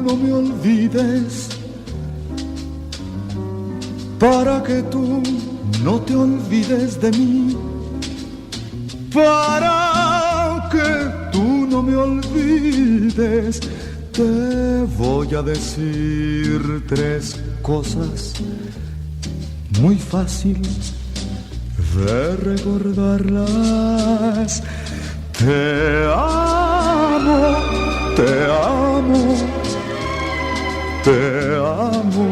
no me olvides, para que tú no te olvides de mí, para que tú no me olvides, te voy a decir 3 cosas muy fácil de recordarlas. Te amo, te amo, te amo.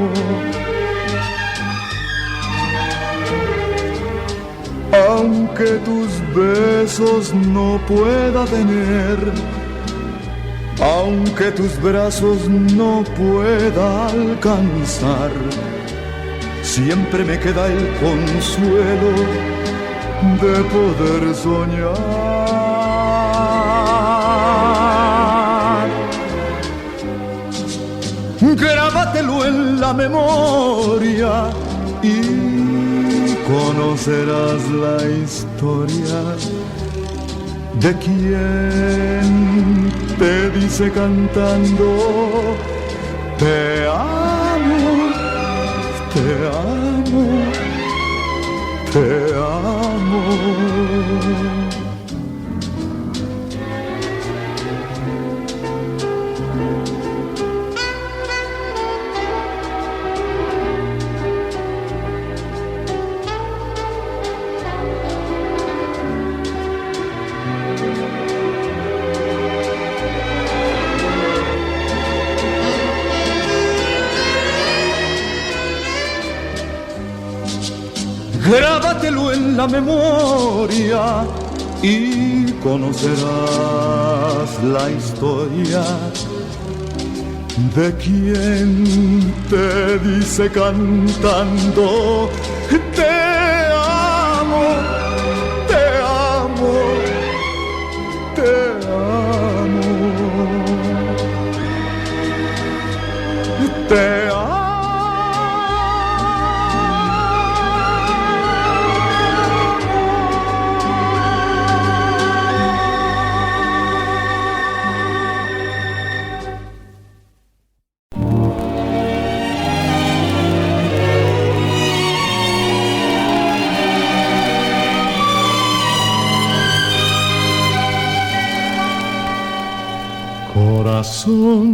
Aunque tus besos no pueda tener, aunque tus brazos no pueda alcanzar, siempre me queda el consuelo de poder soñar. Grábatelo en la memoria y conocerás la historia de quien te dice cantando: te amo, te amo, te amo. Grábatelo en la memoria y conocerás la historia de quien te dice cantando: te amo, te amo, te amo, te amo. Corazón,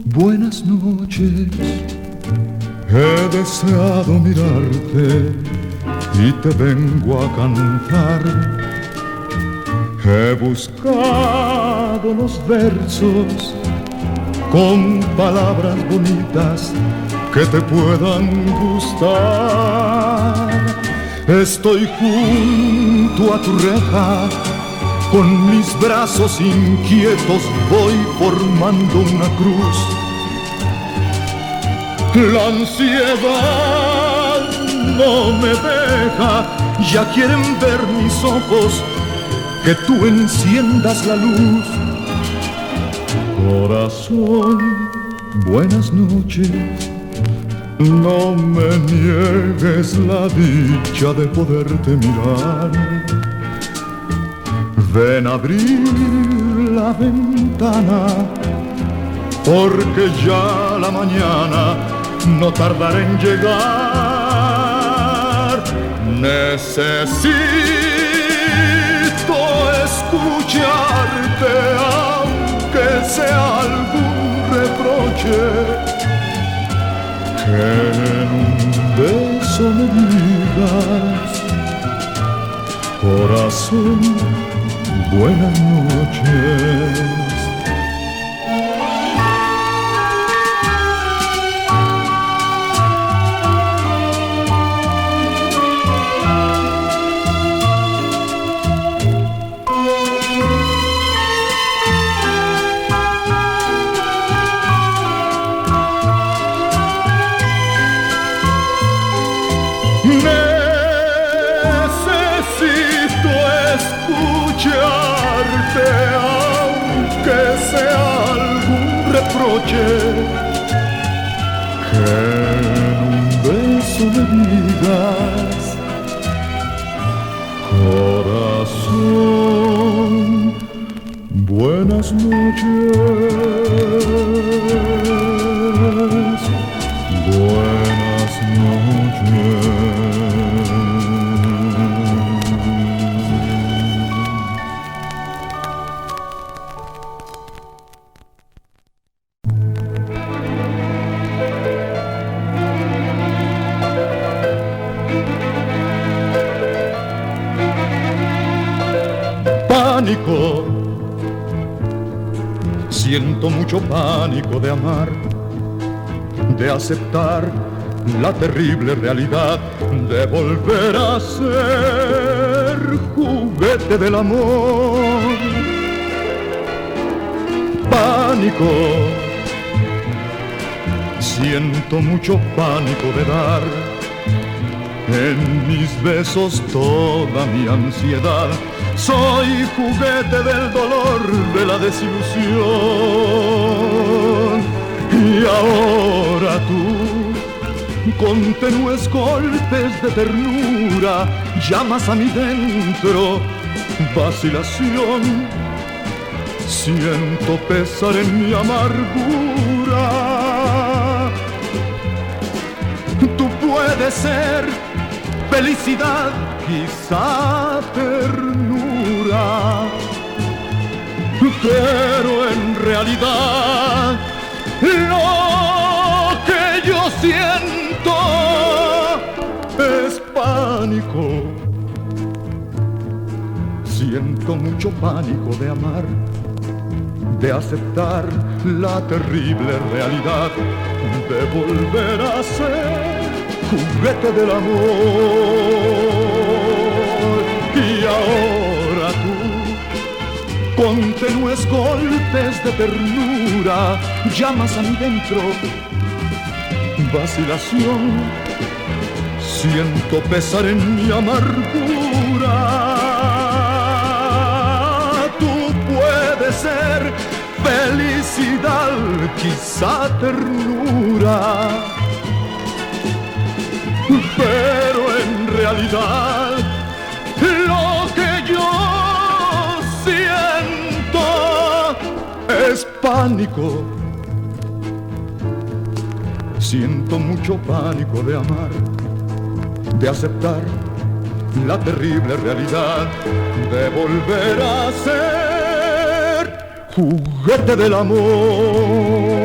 buenas noches. He deseado mirarte y te vengo a cantar. He buscado los versos con palabras bonitas que te puedan gustar. Estoy junto a tu reja, con mis brazos inquietos voy formando una cruz. La ansiedad no me deja, ya quieren ver mis ojos que tú enciendas la luz. Corazón, buenas noches, no me niegues la dicha de poderte mirar. Ven a abrir la ventana, porque ya la mañana no tardará en llegar. Necesito escucharte, aunque sea algún reproche, que en un beso me digas: corazón, buenas noches. Necesito escucharte, aunque sea algún reproche, que en un beso me digas: corazón, buenas noches. pánico, siento mucho pánico de amar, de aceptar la terrible realidad de volver a ser juguete del amor. Pánico, siento mucho pánico de dar en mis besos toda mi ansiedad. Soy juguete del dolor, de la desilusión. Y ahora tú, con tenues golpes de ternura, llamas a mi dentro vacilación. Siento pesar en mi amargura. Tú puedes ser felicidad, quizá ternura, pero en realidad lo que yo siento es pánico. Siento mucho pánico de amar, de aceptar la terrible realidad de volver a ser juguete del amor. Y ahora tú, con tenues golpes de ternura, llamas a mi dentro vacilación. Siento pesar en mi amargura. Tú puedes ser felicidad, quizá ternura, pero en realidad lo que yo siento es pánico. Siento mucho pánico de amar, de aceptar la terrible realidad de volver a ser juguete del amor.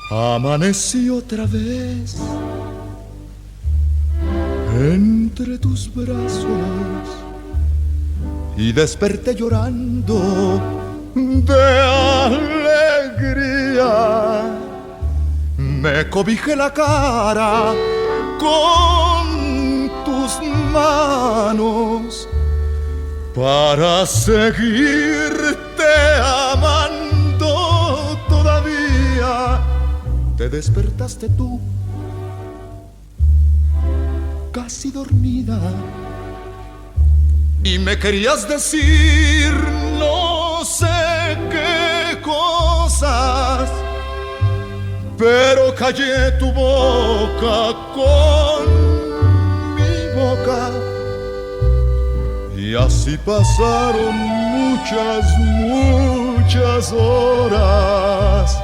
Amanecí otra vez entre tus brazos y desperté llorando de alegría. Me cobijé la cara con tus manos para seguirte amando todavía. Te despertaste tú, casi dormida, y me querías decir no sé qué cosas, pero callé tu boca con mi boca. Y así pasaron muchas horas.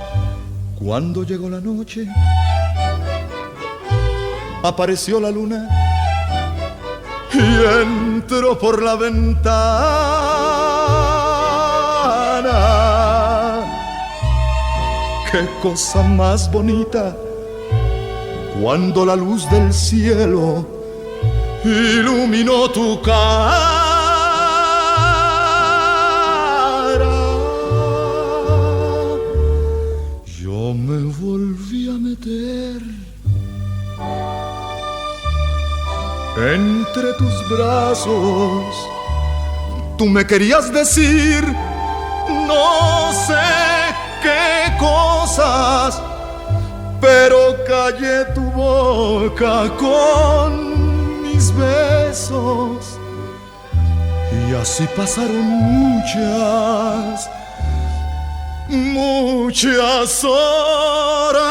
Cuando llegó la noche, apareció la luna y entró por la ventana. Qué cosa más bonita cuando la luz del cielo iluminó tu cara. Yo me volví a meter entre tus brazos. Tú me querías decir no sé qué cosas, pero callé tu boca con mis besos. Y así pasaron muchas horas.